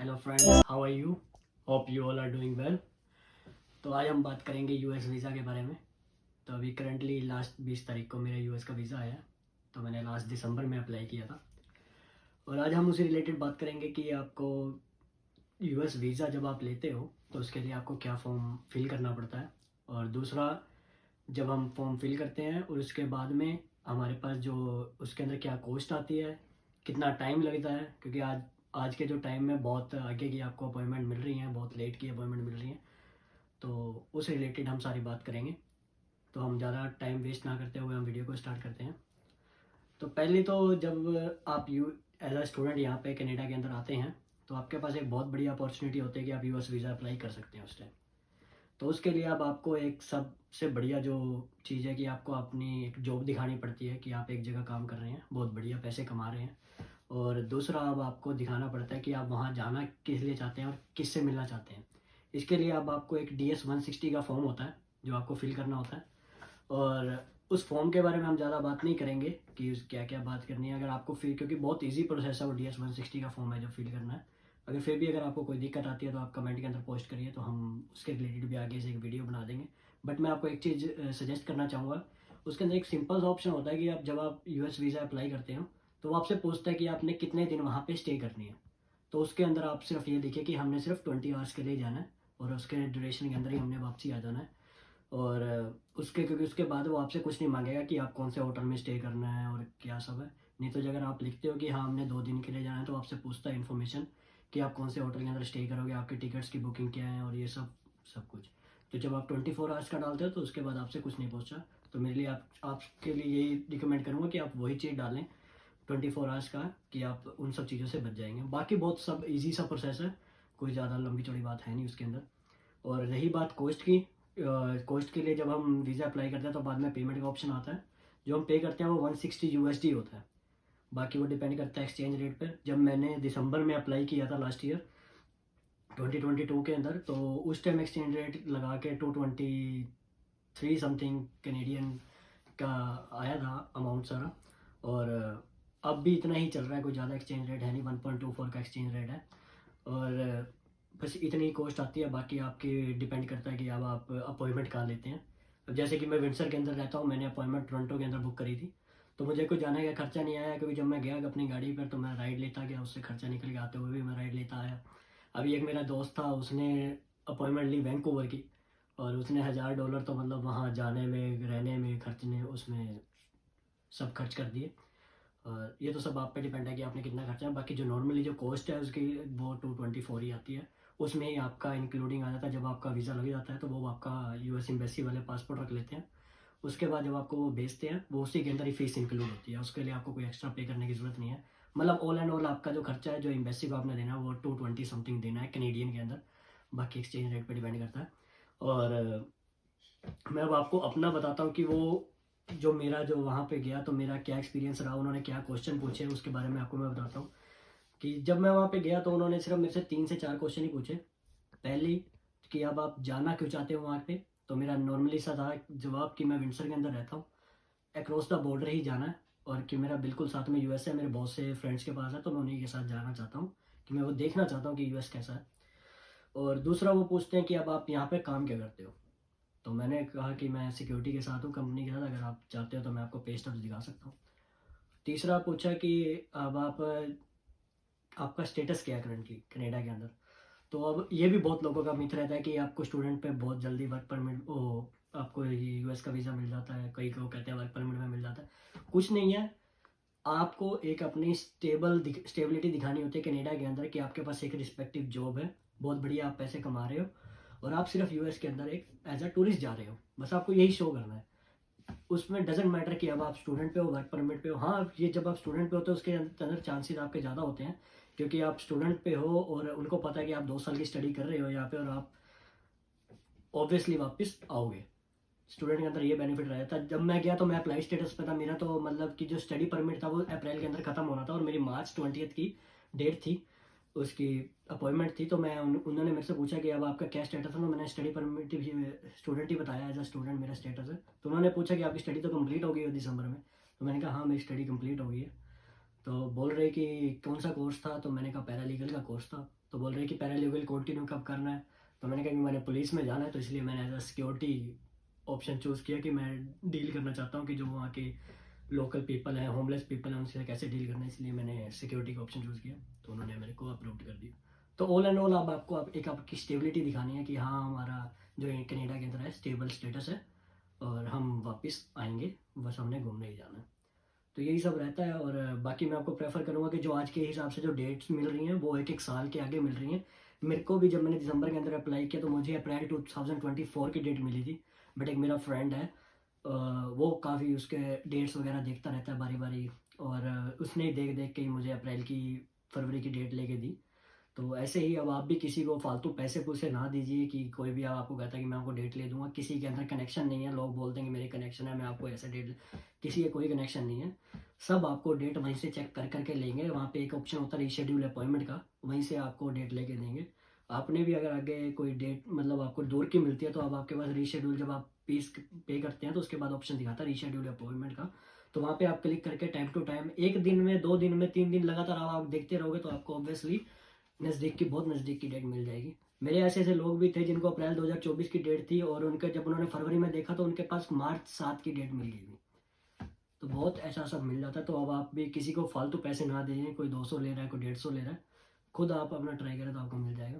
Hello friends, how are you? Hope you all are doing well. तो आज हम बात करेंगे यूएस वीज़ा के बारे में। तो अभी करंटली लास्ट 20 तारीख को मेरा यूएस का वीज़ा आया है। तो मैंने लास्ट दिसंबर में अप्लाई किया था। और आज हम उसी रिलेटेड बात करेंगे कि आपको यूएस वीज़ा जब आप लेते हो तो उसके लिए आपको क्या फॉर्म फिल करना पड़ता है। और दूसरा, जब हम फॉर्म फिल करते हैं और उसके बाद में हमारे पास जो उसके अंदर क्या कॉस्ट आती है, कितना टाइम लगता है, क्योंकि आज आज के जो टाइम में बहुत आगे की आपको अपॉइंटमेंट मिल रही हैं, बहुत लेट की अपॉइंटमेंट मिल रही हैं। तो उस रिलेटेड हम सारी बात करेंगे। तो हम ज़्यादा टाइम वेस्ट ना करते हुए हम वीडियो को स्टार्ट करते हैं। तो पहले तो जब आप यू एज अ स्टूडेंट यहाँ पे कनाडा के अंदर आते हैं तो आपके पास एक बहुत बड़ी अपॉर्चुनिटी होती है कि आप यूएस वीज़ा अप्लाई कर सकते हैं उस टाइम। तो उसके लिए अब आपको एक सबसे बढ़िया जो चीज़ है कि आपको अपनी एक जॉब दिखानी पड़ती है कि आप एक जगह काम कर रहे हैं, बहुत बढ़िया पैसे कमा रहे हैं। और दूसरा, अब आपको दिखाना पड़ता है कि आप वहाँ जाना किस लिए चाहते हैं और किससे मिलना चाहते हैं। इसके लिए अब आपको एक DS-160 का फॉर्म होता है जो आपको फिल करना होता है। और उस फॉर्म के बारे में हम ज़्यादा बात नहीं करेंगे कि उस क्या क्या बात करनी है। अगर आपको फिल, क्योंकि बहुत ईजी प्रोसेस है वो DS-160 का फॉर्म है जो फिल करना है। अगर फिर भी अगर आपको कोई दिक्कत आती है तो आप कमेंट के अंदर पोस्ट करिए, तो हम उसके रिलेटेड भी आगे से एक वीडियो बना देंगे। बट मैं आपको एक चीज़ सजेस्ट करना चाहूँगा। उसके अंदर एक सिंपल सा ऑप्शन होता है कि आप जब आप यूएस वीज़ा अप्लाई करते हो तो वो आपसे पूछता है कि आपने कितने दिन वहाँ पे स्टे करनी है। तो उसके अंदर आप सिर्फ ये लिखिए कि हमने सिर्फ 20 आवर्स के लिए जाना है और उसके ड्यूरेशन के अंदर ही हमने वापसी आ जाना है। और उसके, क्योंकि उसके बाद वो आपसे कुछ नहीं मांगेगा कि आप कौन से होटल में स्टे करना है और क्या सब है। नहीं तो अगर आप लिखते हो कि हाँ हमने 2 दिन के लिए जाना है तो आपसे पूछता है इन्फॉर्मेशन कि आप कौन से होटल के अंदर स्टे करोगे, आपके टिकट्स की बुकिंग क्या है और ये सब सब कुछ। तो जब आप 24 आवर्स का डालते हो तो उसके बाद आपसे कुछ नहीं पूछा। तो मेरे लिए आपके लिए यही रिकमेंड करूँगा कि आप वही चीज़ डालें 24 आवर्स का, कि आप उन सब चीज़ों से बच जाएंगे। बाकी बहुत सब इजी सा प्रोसेस है, कोई ज़्यादा लंबी चौड़ी बात है नहीं उसके अंदर। और रही बात कॉस्ट की, कॉस्ट के लिए जब हम वीज़ा अप्लाई करते हैं तो बाद में पेमेंट का ऑप्शन आता है। जो हम पे करते हैं वो 160 USD होता है। बाकी वो डिपेंड करता है एक्सचेंज रेट पर। जब मैंने दिसंबर में अप्लाई किया था लास्ट ईयर 2022 के अंदर, तो उस टाइम एक्सचेंज रेट लगा के 223 समथिंग कैनेडियन का आया था अमाउंट सारा। और अब भी इतना ही चल रहा है, कोई ज़्यादा एक्सचेंज रेट है नहीं, 1.24 का एक्सचेंज रेट है। और बस इतनी ही कॉस्ट आती है। बाकी आपके डिपेंड करता है कि अब आप अपॉइंटमेंट कहाँ लेते हैं। अब जैसे कि मैं विंडसर के अंदर रहता हूँ, मैंने अपॉइंटमेंट टोरंटो के अंदर बुक करी थी। तो मुझे कोई जाने का खर्चा नहीं आया, क्योंकि जब मैं गया अपनी गाड़ी पर तो मैं राइड लेता गया, उससे खर्चा निकल गया, आते हुए भी मैं राइड लेता आया। अभी एक मेरा दोस्त था, उसने अपॉइंटमेंट ली वैंकूवर की, और उसने $1000 तो मतलब वहाँ जाने में, रहने में, खर्चने उसमें सब खर्च कर दिए। और ये तो सब आप पे डिपेंड है कि आपने कितना खर्चा है। बाकी जो नॉर्मली जो कॉस्ट है उसकी वो 224 ही आती है। उसमें ही आपका इंक्लूडिंग आ जाता है। जब आपका वीज़ा लग जाता है तो वो आपका यूएस एम्बेसी वाले पासपोर्ट रख लेते हैं। उसके बाद जब आपको वो भेजते हैं वो उसी के अंदर ही फीस इंक्लूड होती है, उसके लिए आपको कोई एक्स्ट्रा पे करने की ज़रूरत नहीं है। मतलब ऑल एंड ऑल आपका जो खर्चा है जो एम्बेसी को आपने देना है वो 220 समथिंग देना है कैनेडियन के अंदर। बाकी एक्सचेंज रेट पर डिपेंड करता है। और मैं अब आपको अपना बताता हूँ कि वो जो मेरा जो वहाँ पे गया तो मेरा क्या एक्सपीरियंस रहा, उन्होंने क्या क्वेश्चन पूछे उसके बारे में आपको मैं बताता हूँ। कि जब मैं वहाँ पे गया तो उन्होंने सिर्फ मेरे से 3 से 4 क्वेश्चन ही पूछे। पहली, कि अब आप जाना क्यों चाहते हो वहाँ पे। तो मेरा नॉर्मली सा था जवाब कि मैं विंडसर के अंदर रहता हूँ, अक्रॉस द बॉर्डर ही जाना है, और कि मेरा बिल्कुल साथ में यूएस है, मेरे बहुत से फ्रेंड्स के पास है, तो मैं उन्हीं के साथ जाना चाहता हूँ, कि मैं वो देखना चाहता हूँ कि यूएस कैसा है। और दूसरा वो पूछते हैं कि अब आप यहाँ पे काम क्या करते हो। तो मैंने कहा कि मैं सिक्योरिटी के साथ हूँ, कंपनी के साथ, अगर आप चाहते हो तो मैं आपको पे स्टब्स दिखा सकता हूँ। तीसरा पूछा कि अब आपका स्टेटस क्या है करंटली कनाडा के अंदर। तो अब ये भी बहुत लोगों का मिथ रहता है कि आपको स्टूडेंट पे बहुत जल्दी वर्क परमिट, ओ आपको यूएस का वीज़ा मिल जाता है, कई को कहते हैं वर्क परमिट में मिल जाता है। कुछ नहीं है। आपको एक अपनी स्टेबिलिटी दिखानी होती है कनाडा के अंदर, कि आपके पास एक रिस्पेक्टिव जॉब है, बहुत बढ़िया आप पैसे कमा रहे हो, और आप सिर्फ यूएस के अंदर एक एज अ टूरिस्ट जा रहे हो, बस आपको यही शो करना है। उसमें डजेंट मैटर कि अब आप स्टूडेंट पे हो, वर्क परमिट पे हो। हाँ, ये जब आप स्टूडेंट पे होते हो उसके अंदर चांसेस आपके ज़्यादा होते हैं, क्योंकि आप स्टूडेंट पे हो और उनको पता है कि आप 2 साल की स्टडी कर रहे हो यहाँ पे, और आप ऑब्वियसली वापस आओगे। स्टूडेंट के अंदर ये बेनिफिट रहता है। जब मैं गया तो मैं अप्लाई स्टेटस पे था, मेरा तो मतलब कि जो स्टडी परमिट था वो अप्रैल के अंदर खत्म होना था, और मेरी मार्च 20 की डेट थी, उसकी अपॉइंटमेंट थी। तो मैं उन्होंने मेरे से पूछा कि अब आपका क्या स्टेटस है, तो मैंने स्टडी परमिट स्टूडेंट ही बताया, एज अ स्टूडेंट मेरा स्टेटस है। तो उन्होंने पूछा कि आपकी स्टडी तो कंप्लीट हो गई है दिसंबर में। तो मैंने कहा हाँ मेरी स्टडी कंप्लीट हो गई है। तो बोल रहे कि कौन सा कोर्स था, तो मैंने कहा पैरालीगल का कोर्स था। तो बोल रहे हैं कि पैरालीगल कंटिन्यू कब करना है। तो मैंने कहा कि मैंने पुलिस में जाना है, तो इसलिए मैंने as a security option choose किया कि मैं डील करना चाहता हूँ कि जो वहाँ के लोकल पीपल हैं, होमलेस पीपल हैं, उनसे कैसे डील करना है, इसलिए मैंने सिक्योरिटी का ऑप्शन चूज़ किया। तो उन्होंने मेरे को अप्रूव कर दिया। तो ऑल एंड ऑल अब आपको एक आपकी स्टेबिलिटी दिखानी है कि हाँ हमारा जो कनाडा के अंदर है स्टेबल स्टेटस है और हम वापस आएंगे, बस हमने घूमने ही जाना है। तो यही सब रहता है। और बाकी मैं आपको प्रेफर करूँगा कि जो आज के हिसाब से जो डेट्स मिल रही हैं वो एक एक साल के आगे मिल रही हैं। मेरे को भी जब मैंने दिसंबर के अंदर अप्लाई किया तो मुझे अप्रैल 2024 की डेट मिली थी। बट एक मेरा फ्रेंड है, वो काफ़ी उसके डेट्स वगैरह देखता रहता है बारी बारी, और उसने ही देख देख के ही मुझे अप्रैल की फरवरी की डेट लेके दी। तो ऐसे ही अब आप भी किसी को फालतू पैसे पूसे ना दीजिए कि कोई भी आपको कहता है कि मैं आपको डेट ले दूंगा। किसी के अंदर कनेक्शन नहीं है, लोग बोलते हैं कि मेरे कनेक्शन है मैं आपको ऐसे डेट, किसी का कोई कनेक्शन नहीं है। सब आपको डेट वहीं से चेक कर करके लेंगे। वहाँ पे एक ऑप्शन होता है रीशेड्यूल अपॉइंटमेंट का, वहीं से आपको डेट लेके देंगे। आपने भी अगर आगे कोई डेट मतलब आपको दूर की मिलती है तो अब आपके पास रीशेड्यूल, जब आप फीस पे करते हैं तो उसके बाद ऑप्शन दिखाता है रीशेड्यूल अपॉइंटमेंट का। तो वहाँ पे आप क्लिक करके टाइम टू टाइम, एक दिन में, 2 दिन में, 3 दिन लगातार आप देखते रहोगे तो आपको ऑब्वियसली नज़दीक की, बहुत नज़दीक की डेट मिल जाएगी। मेरे ऐसे ऐसे लोग भी थे जिनको अप्रैल 2024 की डेट थी और उनके जब उन्होंने फरवरी में देखा तो उनके पास मार्च 7 की डेट मिल गई थी। तो बहुत ऐसा सब मिल जाता है। तो अब आप भी किसी को फालतू पैसे ना दें, कोई 200 ले रहा है, कोई 150 ले रहा है, खुद आप अपना ट्राई करें तो आपको मिल जाएगा।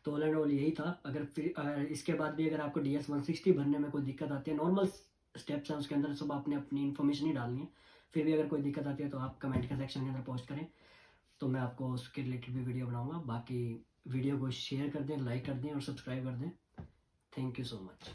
तो ऑल एंड ऑल यही था। अगर फिर इसके बाद भी अगर आपको DS-160 भरने में कोई दिक्कत आती है, नॉर्मल स्टेप्स हैं उसके अंदर, सब आपने अपनी इन्फॉर्मेशन ही डालनी है। फिर भी अगर कोई दिक्कत आती है तो आप कमेंट के सेक्शन के अंदर पोस्ट करें, तो मैं आपको उसके रिलेटेड भी वीडियो बनाऊंगा। बाकी वीडियो को शेयर कर दें, लाइक कर दें और सब्सक्राइब कर दें। Thank you so much.